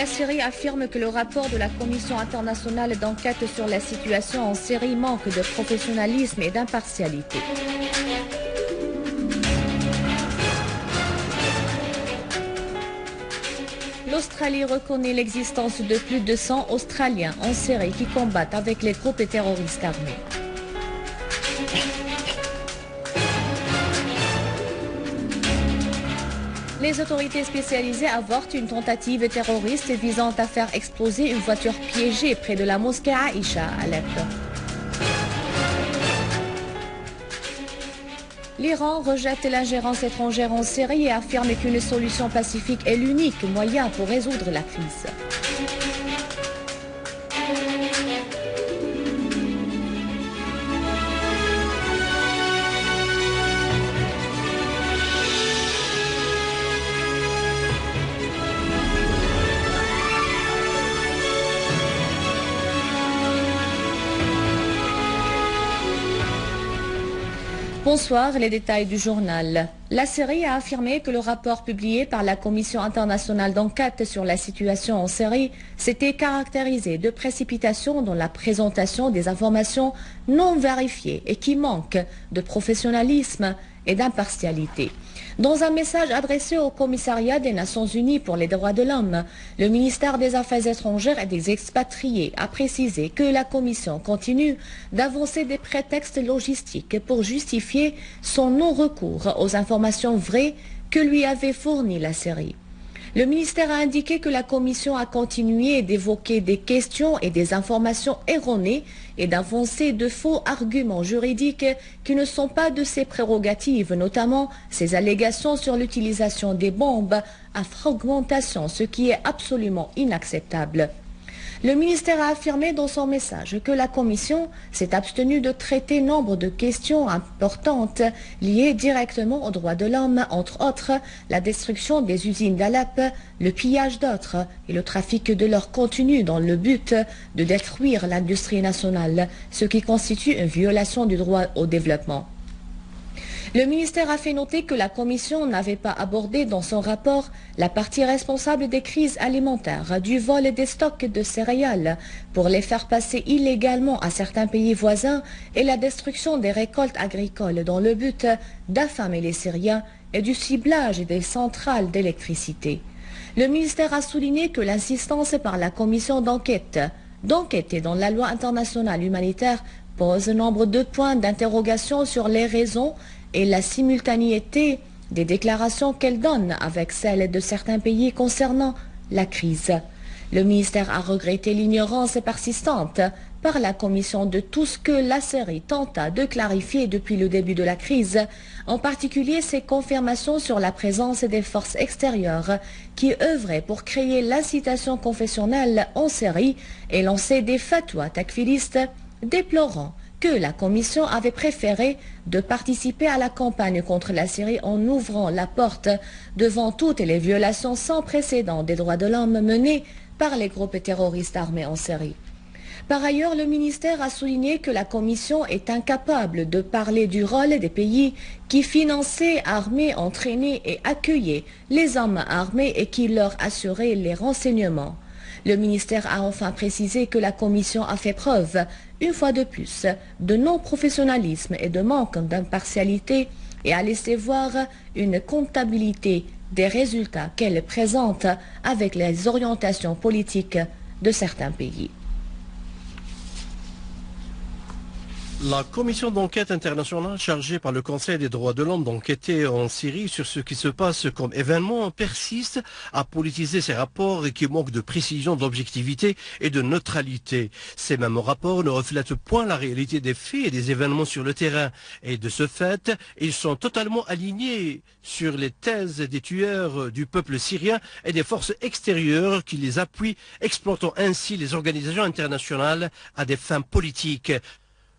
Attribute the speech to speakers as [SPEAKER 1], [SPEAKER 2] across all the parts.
[SPEAKER 1] La Syrie affirme que le rapport de la Commission internationale d'enquête sur la situation en Syrie manque de professionnalisme et d'impartialité. L'Australie reconnaît l'existence de plus de 100 Australiens en Syrie qui combattent avec les groupes terroristes armés. Les autorités spécialisées avortent une tentative terroriste visant à faire exploser une voiture piégée près de la mosquée Aïcha à Alep. L'Iran rejette l'ingérence étrangère en Syrie et affirme qu'une solution pacifique est l'unique moyen pour résoudre la crise. Bonsoir, les détails du journal. La Syrie a affirmé que le rapport publié par la Commission internationale d'enquête sur la situation en Syrie s'était caractérisé de précipitation dans la présentation des informations non vérifiées et qui manquent de professionnalisme et d'impartialité. Dans un message adressé au Commissariat des Nations Unies pour les droits de l'homme, le ministère des Affaires étrangères et des expatriés a précisé que la Commission continue d'avancer des prétextes logistiques pour justifier son non-recours aux informations vraies que lui avait fournies la Syrie. Le ministère a indiqué que la Commission a continué d'évoquer des questions et des informations erronées et d'avancer de faux arguments juridiques qui ne sont pas de ses prérogatives, notamment ses allégations sur l'utilisation des bombes à fragmentation, ce qui est absolument inacceptable. Le ministère a affirmé dans son message que la Commission s'est abstenue de traiter nombre de questions importantes liées directement aux droits de l'homme, entre autres la destruction des usines d'Alep, le pillage d'autres et le trafic de leur contenu dans le but de détruire l'industrie nationale, ce qui constitue une violation du droit au développement. Le ministère a fait noter que la Commission n'avait pas abordé dans son rapport la partie responsable des crises alimentaires, du vol des stocks de céréales pour les faire passer illégalement à certains pays voisins et la destruction des récoltes agricoles dans le but d'affamer les Syriens et du ciblage des centrales d'électricité. Le ministère a souligné que l'insistance par la Commission d'enquêter dans la loi internationale humanitaire pose nombre de points d'interrogation sur les raisons et la simultanéité des déclarations qu'elle donne avec celles de certains pays concernant la crise. Le ministère a regretté l'ignorance persistante par la Commission de tout ce que la Syrie tenta de clarifier depuis le début de la crise, en particulier ses confirmations sur la présence des forces extérieures qui œuvraient pour créer l'incitation confessionnelle en Syrie et lancer des fatwas takfiristes déplorant que la Commission avait préféré de participer à la campagne contre la Syrie en ouvrant la porte devant toutes les violations sans précédent des droits de l'homme menées par les groupes terroristes armés en Syrie. Par ailleurs, le ministère a souligné que la Commission est incapable de parler du rôle des pays qui finançaient, armaient, entraînaient et accueillaient les hommes armés et qui leur assuraient les renseignements. Le ministère a enfin précisé que la Commission a fait preuve, une fois de plus, de non-professionnalisme et de manque d'impartialité et a laissé voir une comptabilité des résultats qu'elle présente avec les orientations politiques de certains pays.
[SPEAKER 2] La commission d'enquête internationale chargée par le Conseil des droits de l'homme d'enquêter en Syrie sur ce qui se passe comme événement persiste à politiser ces rapports qui manquent de précision, d'objectivité et de neutralité. Ces mêmes rapports ne reflètent point la réalité des faits et des événements sur le terrain. Et de ce fait, ils sont totalement alignés sur les thèses des tueurs du peuple syrien et des forces extérieures qui les appuient, exploitant ainsi les organisations internationales à des fins politiques.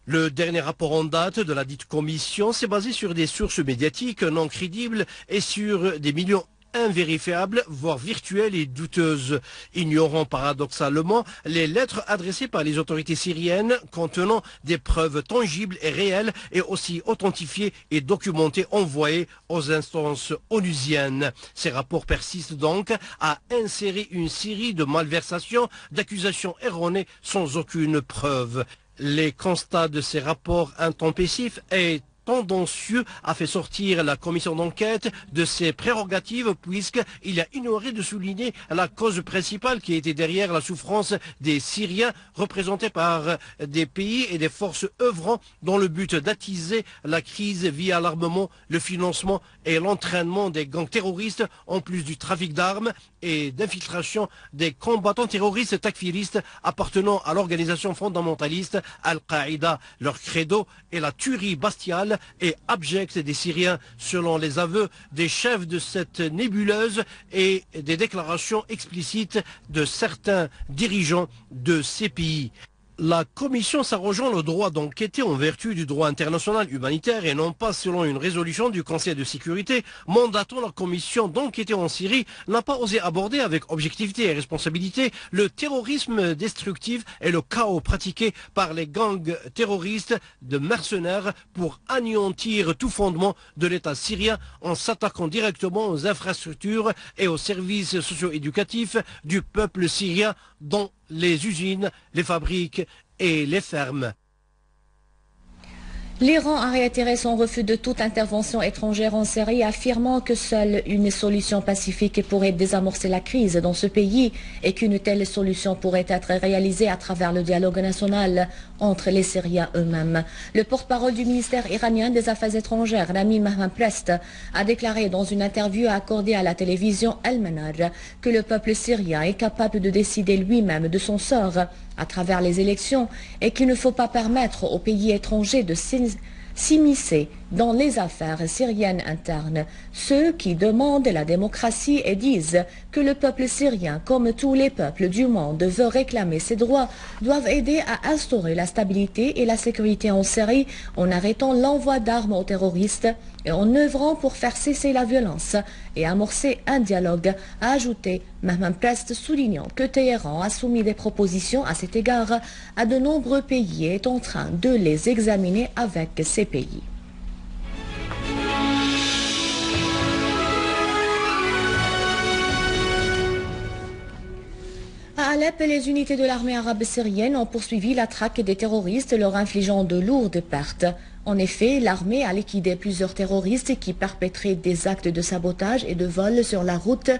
[SPEAKER 2] Le dernier rapport en date de la dite commission s'est basé sur des sources médiatiques non crédibles et sur des millions invérifiables, voire virtuelles et douteuses, ignorant paradoxalement les lettres adressées par les autorités syriennes contenant des preuves tangibles et réelles et aussi authentifiées et documentées envoyées aux instances onusiennes. Ces rapports persistent donc à insérer une série de malversations, d'accusations erronées sans aucune preuve. Les constats de ces rapports intempestifs et tendancieux a fait sortir la commission d'enquête de ses prérogatives puisqu'il a ignoré de souligner la cause principale qui était derrière la souffrance des Syriens représentés par des pays et des forces œuvrant dans le but d'attiser la crise via l'armement, le financement et l'entraînement des gangs terroristes en plus du trafic d'armes et d'infiltration des combattants terroristes takfiristes appartenant à l'organisation fondamentaliste Al-Qaïda. Leur credo est la tuerie bestiale et abjecte des Syriens, selon les aveux des chefs de cette nébuleuse et des déclarations explicites de certains dirigeants de ces pays. La commission s'arrogeant le droit d'enquêter en vertu du droit international humanitaire et non pas selon une résolution du Conseil de sécurité, mandatant la commission d'enquêter en Syrie, n'a pas osé aborder avec objectivité et responsabilité le terrorisme destructif et le chaos pratiqué par les gangs terroristes de mercenaires pour anéantir tout fondement de l'État syrien en s'attaquant directement aux infrastructures et aux services socio-éducatifs du peuple syrien dont les usines, les fabriques et les fermes.
[SPEAKER 1] L'Iran a réitéré son refus de toute intervention étrangère en Syrie, affirmant que seule une solution pacifique pourrait désamorcer la crise dans ce pays et qu'une telle solution pourrait être réalisée à travers le dialogue national entre les Syriens eux-mêmes. Le porte-parole du ministère iranien des Affaires étrangères, Rami Mahmoudprest, a déclaré dans une interview accordée à la télévision Al-Manar que le peuple syrien est capable de décider lui-même de son sort à travers les élections et qu'il ne faut pas permettre aux pays étrangers de s'immiscer dans les affaires syriennes internes. Ceux qui demandent la démocratie et disent que le peuple syrien, comme tous les peuples du monde, veut réclamer ses droits, doivent aider à instaurer la stabilité et la sécurité en Syrie en arrêtant l'envoi d'armes aux terroristes et en œuvrant pour faire cesser la violence et amorcer un dialogue, a ajouté Mahmoudprest, soulignant que Téhéran a soumis des propositions à cet égard à de nombreux pays et est en train de les examiner avec ces pays. À Alep, les unités de l'armée arabe syrienne ont poursuivi la traque des terroristes, leur infligeant de lourdes pertes. En effet, l'armée a liquidé plusieurs terroristes qui perpétraient des actes de sabotage et de vol sur la route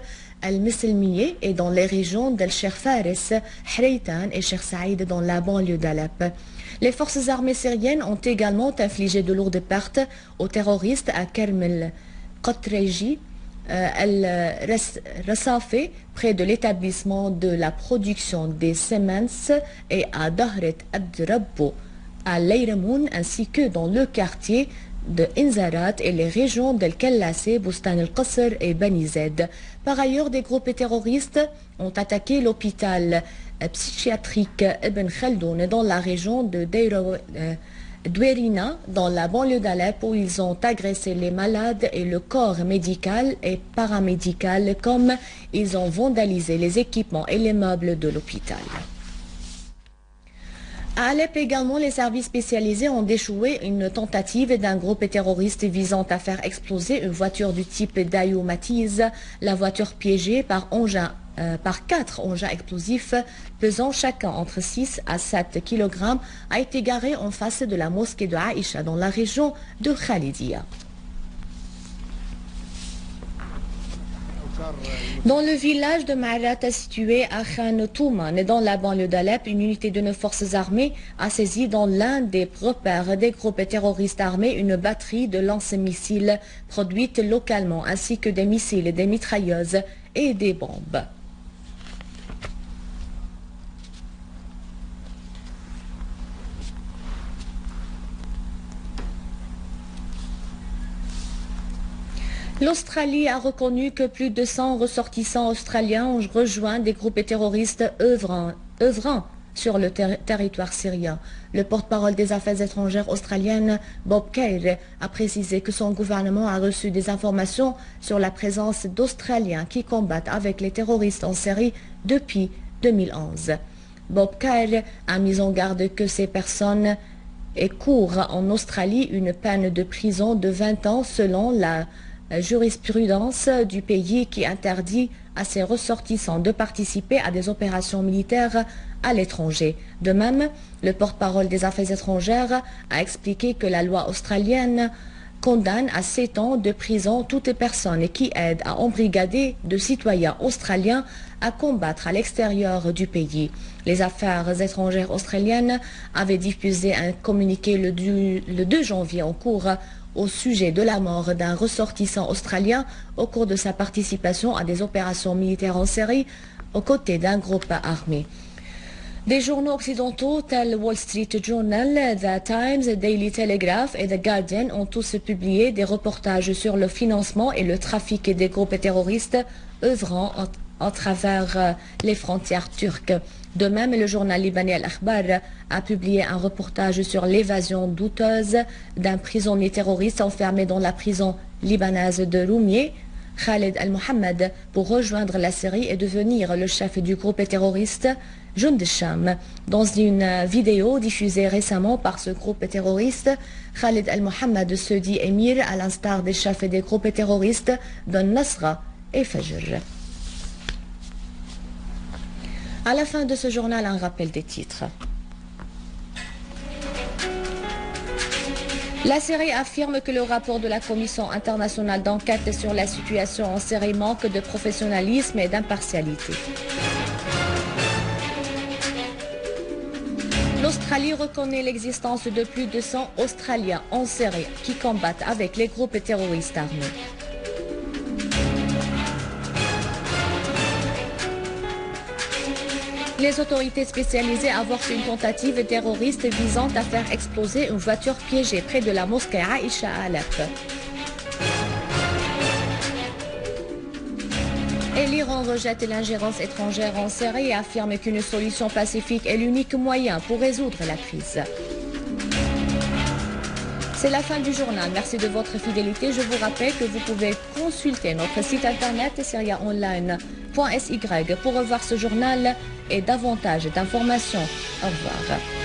[SPEAKER 1] Al-Misselmiye et dans les régions d'El-Sheikh Fares, Hraytan et Sheikh Saïd dans la banlieue d'Alep. Les forces armées syriennes ont également infligé de lourdes pertes aux terroristes à Kermel Qatreji, Al-Rasafi, près de l'établissement de la production des Siemens, et à Dahret Abdrabbo, à Layramoun, ainsi que dans le quartier de Inzarat et les régions d'El-Kallassé, Boustan el-Qasr et Bani Zed. Par ailleurs, des groupes terroristes ont attaqué l'hôpital psychiatrique Ibn Khaldoun dans la région de Douerina, dans la banlieue d'Alep, où ils ont agressé les malades et le corps médical et paramédical, comme ils ont vandalisé les équipements et les meubles de l'hôpital. À Alep également, les services spécialisés ont déjoué une tentative d'un groupe terroriste visant à faire exploser une voiture du type Daewoo Matiz. La voiture piégée par 4 engins explosifs pesant chacun entre 6 à 7 kg a été garée en face de la mosquée de Aïcha dans la région de Khalidia. Dans le village de Ma'rat situé à Khan Touman, dans la banlieue d'Alep, une unité de nos forces armées a saisi dans l'un des repères des groupes terroristes armés une batterie de lance-missiles produites localement, ainsi que des missiles, des mitrailleuses et des bombes. L'Australie a reconnu que plus de 100 ressortissants australiens ont rejoint des groupes terroristes œuvrant sur le territoire syrien. Le porte-parole des affaires étrangères australiennes, Bob Kair, a précisé que son gouvernement a reçu des informations sur la présence d'Australiens qui combattent avec les terroristes en Syrie depuis 2011. Bob Kair a mis en garde que ces personnes courent en Australie une peine de prison de 20 ans selon la jurisprudence du pays qui interdit à ses ressortissants de participer à des opérations militaires à l'étranger. De même, le porte-parole des affaires étrangères a expliqué que la loi australienne condamne à 7 ans de prison toute personne qui aide à embrigader de citoyens australiens à combattre à l'extérieur du pays. Les affaires étrangères australiennes avaient diffusé un communiqué le 2 janvier en cours au sujet de la mort d'un ressortissant australien au cours de sa participation à des opérations militaires en Syrie aux côtés d'un groupe armé. Des journaux occidentaux tels Wall Street Journal, The Times, Daily Telegraph et The Guardian ont tous publié des reportages sur le financement et le trafic des groupes terroristes œuvrant à travers les frontières turques. De même, le journal libanais Al-Akhbar a publié un reportage sur l'évasion douteuse d'un prisonnier terroriste enfermé dans la prison libanaise de Roumieh, Khaled Al-Mohammed, pour rejoindre la Syrie et devenir le chef du groupe terroriste Jund al-Sham. Dans une vidéo diffusée récemment par ce groupe terroriste, Khaled Al-Mohammed se dit émir à l'instar des chefs des groupes terroristes de Nasra et Fajr. À la fin de ce journal, un rappel des titres. La Syrie affirme que le rapport de la Commission internationale d'enquête sur la situation en Syrie manque de professionnalisme et d'impartialité. L'Australie reconnaît l'existence de plus de 100 Australiens en Syrie qui combattent avec les groupes terroristes armés. Les autorités spécialisées avortent une tentative terroriste visant à faire exploser une voiture piégée près de la mosquée Aïcha à Alep. Et l'Iran rejette l'ingérence étrangère en Syrie et affirme qu'une solution pacifique est l'unique moyen pour résoudre la crise. C'est la fin du journal. Merci de votre fidélité. Je vous rappelle que vous pouvez consulter notre site internet syriaonline.sy pour revoir ce journal et davantage d'informations. Au revoir.